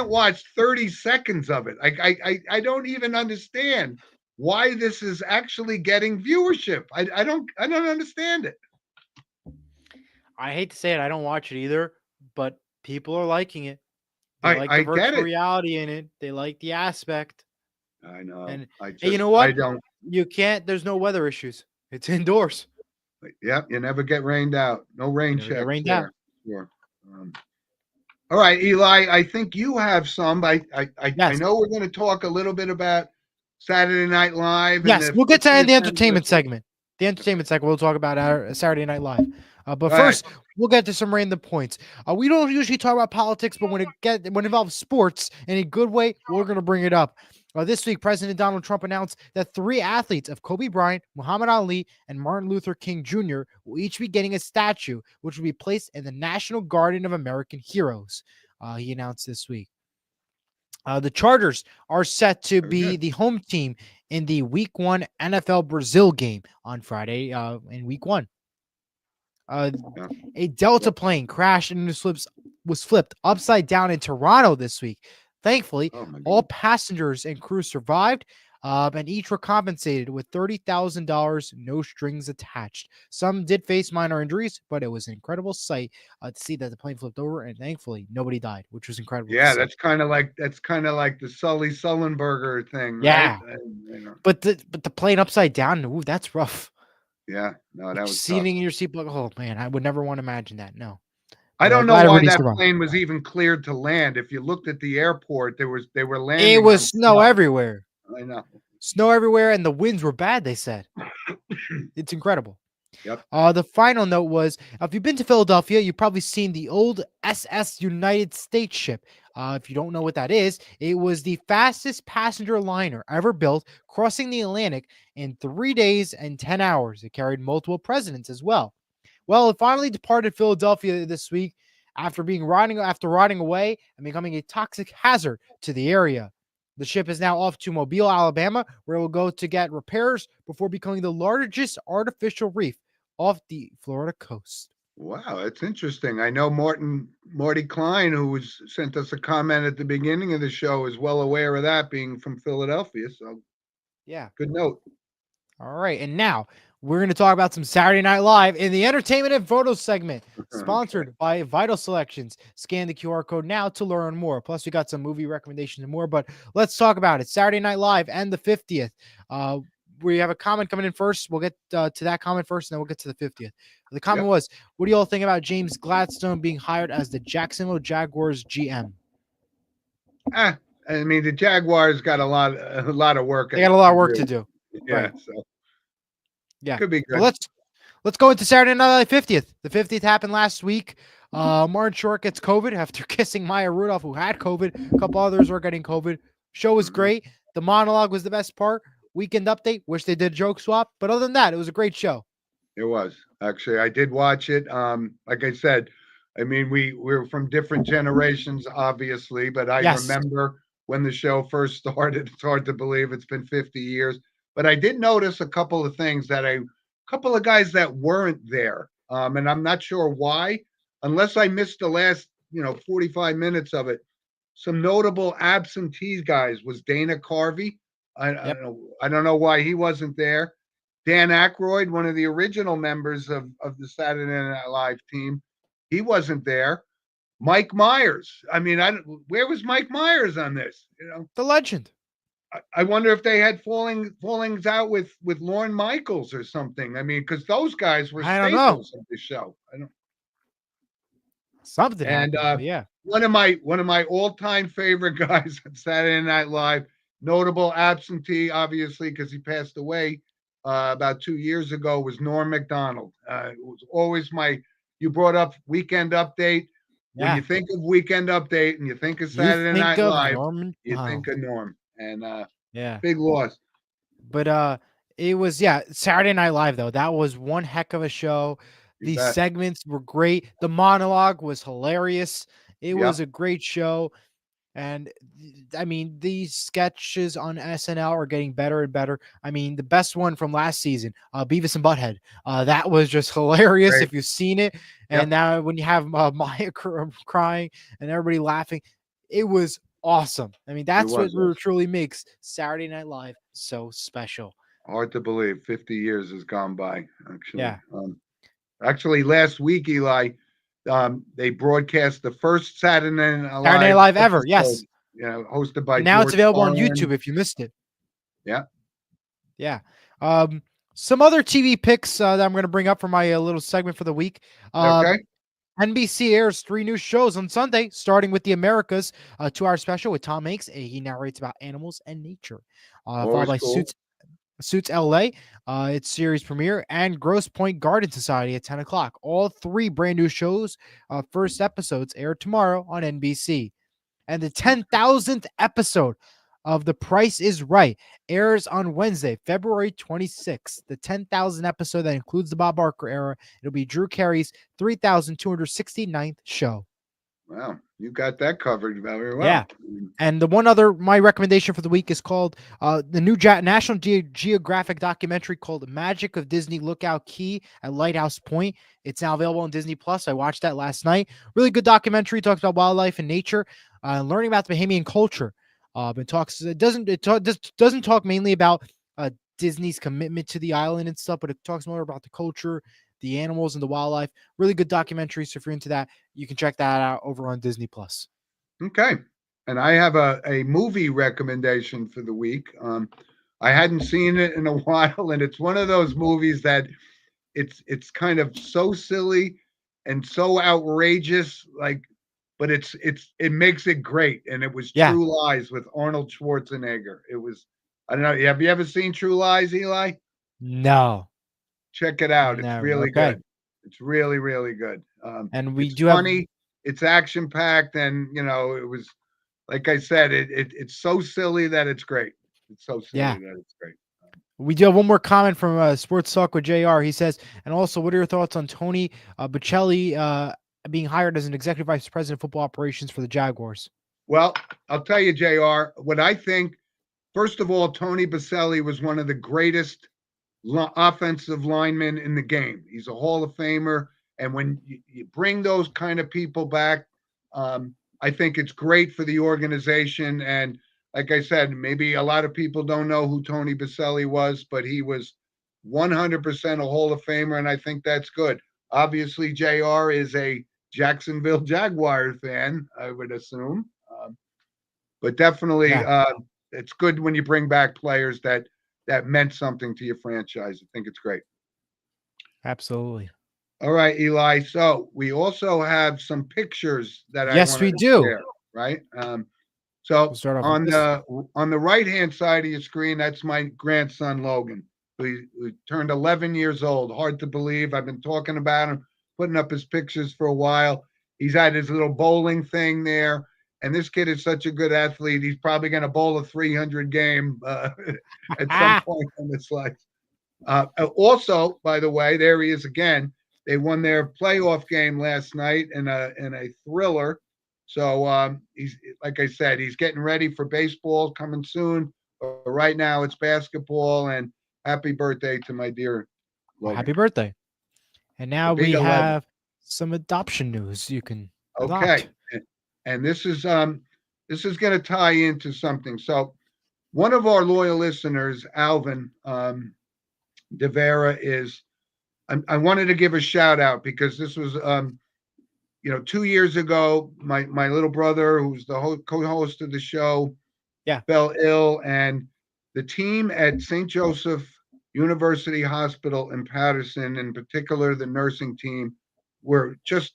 watch 30 seconds of it. I don't even understand why this is actually getting viewership. I don't understand it. I hate to say it, I don't watch it either, but people are liking it. They I like the get virtual it. reality in it. They like the aspect. I know. And hey, you know what? I don't. You can't. There's no weather issues. It's indoors. Yeah, you never get rained out. No rain checks rained there. out. Sure. All right, Eli. I think you have some. I know we're going to talk a little bit about Saturday Night Live. Yes, we'll get to the entertainment segment. The entertainment segment, we'll talk about our Saturday Night Live. But first, we'll get to some random points. We don't usually talk about politics, but when it involves sports in a good way, we're going to bring it up. This week, President Donald Trump announced that 3 athletes of Kobe Bryant, Muhammad Ali, and Martin Luther King Jr. will each be getting a statue, which will be placed in the National Garden of American Heroes. He announced this week. The Chargers are set to be the home team in the Week 1 NFL Brazil game on Friday in Week 1. A Delta plane crashed and was flipped upside down in Toronto this week. Thankfully, all passengers and crew survived. and each were compensated with $30,000, no strings attached. Some did face minor injuries, but it was an incredible sight to see that the plane flipped over, and thankfully nobody died, which was incredible to Yeah, see. that's kind of like the Sully Sullenberger thing, right? Yeah, but the plane upside down, ooh, that's rough. Yeah, no, that Like was tough. sitting in your seat, like, oh man, I would never want to imagine that. No, I but don't know glad why everybody that survived. plane was even cleared to land. If you looked at the airport, they were It landing was on snow snow. everywhere. I know. Snow everywhere, and the winds were bad, they said. It's incredible. Yep. The final note was if you've been to Philadelphia, you've probably seen the old SS United States ship. If you don't know what that is, it was the fastest passenger liner ever built, crossing the Atlantic in 3 days and 10 hours. It carried multiple presidents as well. Well, it finally departed Philadelphia this week after rotting away and becoming a toxic hazard to the area. The ship is now off to Mobile, Alabama, where it will go to get repairs before becoming the largest artificial reef off the Florida coast. Wow, that's interesting. I know Morty Klein, sent us a comment at the beginning of the show, is well aware of that, being from Philadelphia. So Yeah. good note. All right. And now we're going to talk about some Saturday Night Live in the entertainment and photo segment, sponsored by Vital Selections. Scan the QR code now to learn more. Plus, we got some movie recommendations and more, but let's talk about it. Saturday Night Live and the 50th. We have a comment coming in first. We'll get to that comment first, and then we'll get to the 50th. The comment was, what do you all think about James Gladstone being hired as the Jacksonville Jaguars GM? I mean, the Jaguars got a lot of work. They got a lot of work to do. Yeah, Right. so Yeah. could be good. Well, let's go into Saturday Night Live 50th. The 50th happened last week. Martin Short gets COVID after kissing Maya Rudolph, who had COVID. A couple others were getting COVID. Show was great. The monologue was the best part. Weekend update. Wish they did a joke swap. But other than that, it was a great show. It was actually. I did watch it. Like I said, I mean, we're from different generations, obviously, but I remember when the show first started. It's hard to believe it's been 50 years. But I did notice a couple of things couple of guys that weren't there. And I'm not sure why, unless I missed the last, 45 minutes of it. Some notable absentee guys was Dana Carvey. I don't know why he wasn't there. Dan Aykroyd, one of the original members of the Saturday Night Live team, he wasn't there. Mike Myers. I mean, where was Mike Myers on this? The legend. I wonder if they had fallings out with Lorne Michaels or something. I mean, because those guys were staples of the show. Something and happened, yeah. One of my all-time favorite guys on Saturday Night Live, notable absentee, obviously, because he passed away about 2 years ago, was Norm Macdonald. It was always you brought up Weekend Update. Yeah. When you think of Weekend Update and you think of Saturday Night Live, you think of Norm. And big loss. But it was Saturday Night Live though. That was one heck of a show. These segments were great. The monologue was hilarious. It was a great show. And I mean, these sketches on SNL are getting better and better. I mean, the best one from last season, Beavis and Butthead, that was just hilarious if you've seen it. And now when you have Maya crying and everybody laughing, it was awesome. I mean, that's what truly makes Saturday Night Live so special. Hard to believe 50 years has gone by, actually. Yeah. Actually, last week, Eli, they broadcast the first Saturday Night Live ever. Yes. Hosted by now George it's available Carlin. on YouTube if you missed it. Yeah. Yeah. Some other TV picks that I'm going to bring up for my little segment for the week. Okay. NBC airs 3 new shows on Sunday, starting with The Americas, a 2-hour special with Tom Hanks. He narrates about animals and nature. Followed by Suits LA, its series premiere, and Grosse Pointe Garden Society at 10 o'clock. All 3 brand new shows. First episodes air tomorrow on NBC. And the 10,000th episode of The Price is Right airs on Wednesday, February 26th. The 10,000 episode that includes the Bob Barker era. It'll be Drew Carey's 3,269th show. Wow, you got that covered very well. Yeah. And the one other, my recommendation for the week is called the new National Geographic documentary called Magic of Disney Lookout Key at Lighthouse Point. It's now available on Disney Plus. I watched that last night. Really good documentary. Talks about wildlife and nature, learning about the Bahamian culture. Doesn't talk mainly about Disney's commitment to the island and stuff, but it talks more about the culture, the animals, and the wildlife. Really good documentary. So if you're into that, you can check that out over on Disney Plus. Okay. And I have a movie recommendation for the week. I hadn't seen it in a while, and it's one of those movies that it's kind of so silly and so outrageous, like, but it makes it great. And it was Yeah. True Lies with Arnold Schwarzenegger. It was, I don't know. Have you ever seen True Lies, Eli? No. Check it out. It's Never. really Okay. good. It's really, really good. And we It's do have funny. It's action packed, and it was, like I said, it's so silly that it's great. It's so silly yeah. that it's great. We do have one more comment from Sports Talk with JR. He says, and also, what are your thoughts on Tony Bocelli being hired as an executive vice president of football operations for the Jaguars? Well, I'll tell you, JR, what I think. First of all, Tony Bocelli was one of the greatest offensive linemen in the game. He's a Hall of Famer. And when you bring those kind of people back, I think it's great for the organization. And like I said, maybe a lot of people don't know who Tony Bocelli was, but he was 100% a Hall of Famer. And I think that's good. Obviously, JR is a Jacksonville Jaguar fan, I would assume. But definitely, it's good when you bring back players that meant something to your franchise. I think it's great. Absolutely. All right, Eli. So we also have some pictures that I Yes, want we to do. share, right? So We'll start off on with this. the right-hand side of your screen, that's my grandson Logan, who turned 11 years old. Hard to believe. I've been talking about him, putting up his pictures for a while. He's had his little bowling thing there. And this kid is such a good athlete. He's probably going to bowl a 300 game at some point in his life. Also, by the way, there he is again. They won their playoff game last night in a thriller. So he's, like I said, he's getting ready for baseball coming soon. But right now it's basketball. And happy birthday to my dear Logan. Happy birthday. And now we 11. have some adoption news. You can adopt. Okay. And this is going to tie into something. So one of our loyal listeners, Alvin DeVera, I wanted to give a shout out because this was 2 years ago. My little brother, who's the co-host of the show, fell ill, and the team at St. Joseph University Hospital in Patterson, in particular the nursing team, were just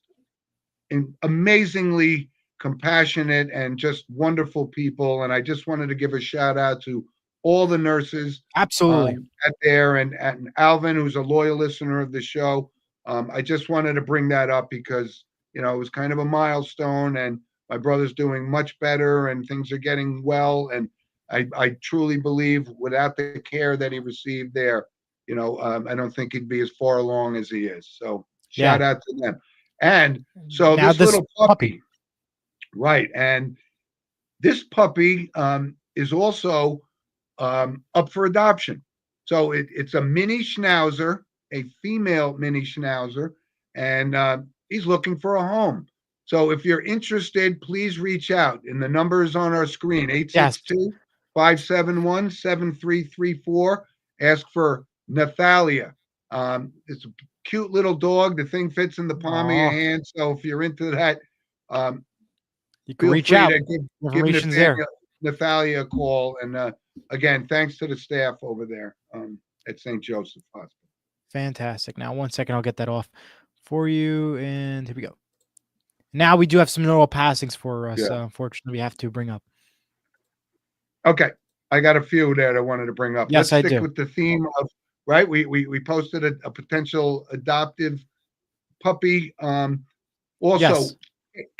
amazingly compassionate and just wonderful people. And I just wanted to give a shout out to all the nurses. Absolutely. At there, and Alvin, who's a loyal listener of the show. I just wanted to bring that up because, it was kind of a milestone, and my brother's doing much better and things are getting well. And I truly believe without the care that he received there, I don't think he'd be as far along as he is. So shout out to them. And so now this little puppy, right? And this puppy is also up for adoption. So it's a mini schnauzer, a female mini schnauzer, and he's looking for a home. So if you're interested, please reach out. And the number is on our screen, 862-571-7334. Ask for Nathalia. It's a cute little dog. The thing fits in the palm of your hand. So if you're into that, you can reach out. Give Nathalia a call. And again, thanks to the staff over there at St. Joseph Hospital. Fantastic. Now, 1 second, I'll get that off for you. And here we go. Now we do have some notable passings for us. Unfortunately, we have to bring up. Okay. I got a few that I wanted to bring up. Yes, Let's stick with the theme of, right? We posted a potential adoptive puppy. Also,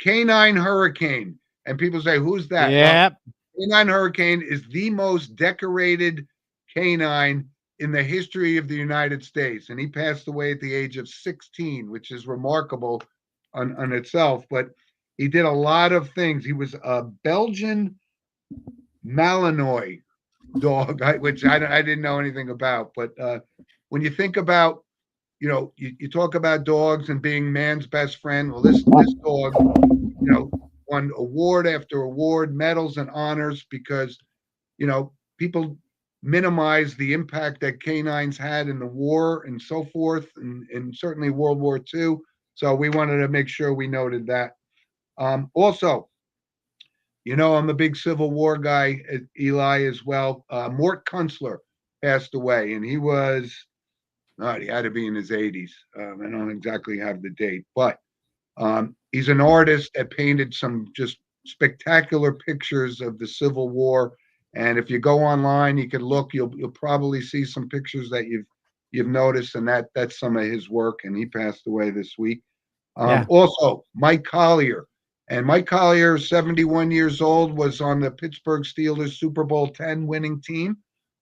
Canine Hurricane. And people say, who's that? Yeah. Well, Canine Hurricane is the most decorated canine in the history of the United States. And he passed away at the age of 16, which is remarkable on itself. But he did a lot of things. He was a Belgian Malinois dog, which I didn't know anything about. But when you think about, you talk about dogs and being man's best friend. Well, this dog, won award after award, medals and honors because, people minimize the impact that canines had in the war and so forth, and certainly World War II. So we wanted to make sure we noted that. Also, I'm a big Civil War guy, Eli, as well. Mort Kunstler passed away, and he had to be in his 80s. I don't exactly have the date, but he's an artist that painted some just spectacular pictures of the Civil War. And if you go online, you can look. You'll probably see some pictures that you've noticed, and that's some of his work. And he passed away this week. Yeah. Also, Mike Collier. And Mike Collier, 71 years old, was on the Pittsburgh Steelers Super Bowl 10 winning team.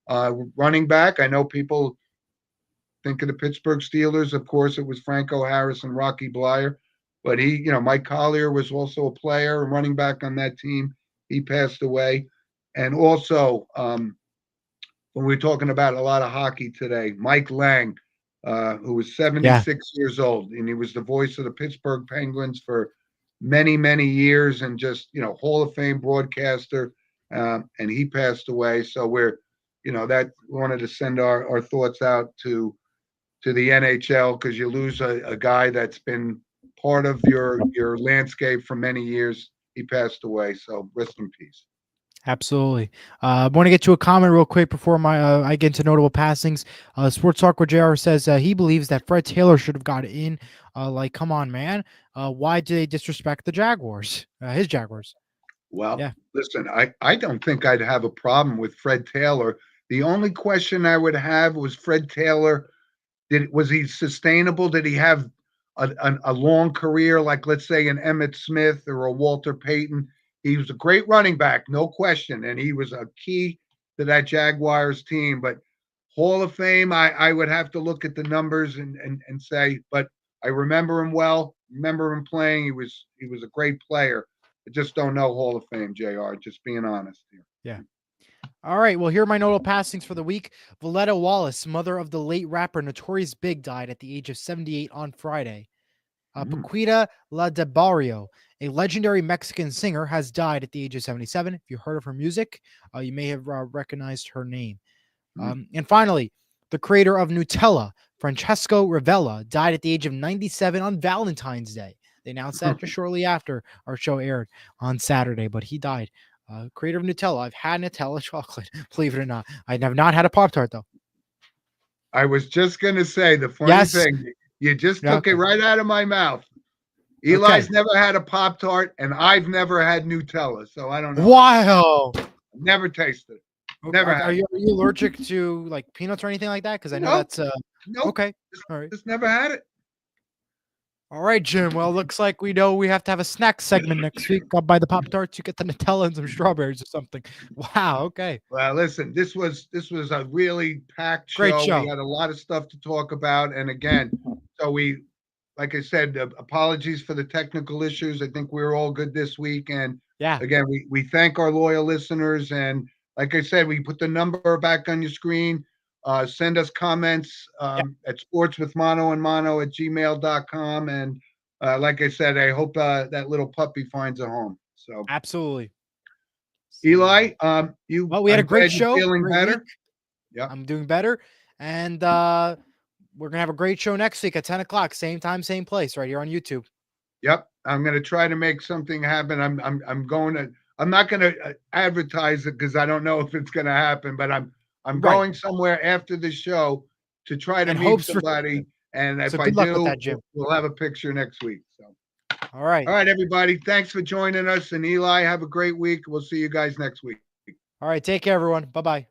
Running back. I know people think of the Pittsburgh Steelers. Of course, it was Franco Harris and Rocky Bleier. But Mike Collier was also a player and running back on that team. He passed away. And also, when we're talking about a lot of hockey today, Mike Lang, who was 76 years old, and he was the voice of the Pittsburgh Penguins for many, many years, and just, Hall of Fame broadcaster, and he passed away. So we wanted to send our thoughts out to the NHL, because you lose a guy that's been part of your landscape for many years. He passed away, so rest in peace. Absolutely. I want to get to a comment real quick before I get into notable passings. Sports Talk with JR says he believes that Fred Taylor should have got in. Come on, man. Why do they disrespect the Jaguars? His Jaguars. Well, Yeah. Listen, I don't think I'd have a problem with Fred Taylor. The only question I would have was Fred Taylor. Was he sustainable? Did he have a long career, like, let's say, an Emmitt Smith or a Walter Payton? He was a great running back, no question, and he was a key to that Jaguars team. But Hall of Fame, I would have to look at the numbers and say, but I remember him well. Remember him playing. He was a great player. I just don't know Hall of Fame, JR. Just being honest here. Yeah. All right. Well, here are my notable passings for the week. Valletta Wallace, mother of the late rapper Notorious Big, died at the age of 78 on Friday. Paquita La de Barrio, a legendary Mexican singer, has died at the age of 77. If you heard of her music, you may have recognized her name. And finally, the creator of Nutella, Francesco Ravella, died at the age of 97 on Valentine's Day. They announced that just shortly after our show aired on Saturday, but he died. Creator of Nutella. I've had Nutella chocolate, believe it or not. I have not had a Pop-Tart, though. I was just going to say, the funny thing, you just took it right out of my mouth. Eli's never had a Pop-Tart, and I've never had Nutella, so I don't know. Wow. Never tasted it. Okay. Never had. Are you allergic to like peanuts or anything like that? Because I know that's nope. Okay. All right. Just never had it. All right, Jim. Well, looks like we know we have to have a snack segment next week. I'll buy the Pop-Tarts, you get the Nutella and some strawberries or something. Wow. Okay. Well, listen, this was a really packed show. Great show. We had a lot of stuff to talk about, and again, so like I said, apologies for the technical issues. I think we were all good this week, and again, we thank our loyal listeners. And like I said, we put the number back on your screen. Send us comments at sportswithmano@gmail.com. And like I said, I hope that little puppy finds a home. So absolutely. Eli, we had a great show. Feeling better? Yeah, I'm doing better. And we're gonna have a great show next week at 10 o'clock, same time, same place, right here on YouTube. Yep. I'm gonna try to make something happen. I'm not gonna advertise it because I don't know if it's gonna happen, but I'm going somewhere after the show to try to meet somebody. And if I do, we'll have a picture next week. So all right, everybody. Thanks for joining us. And Eli, have a great week. We'll see you guys next week. All right, take care, everyone. Bye-bye.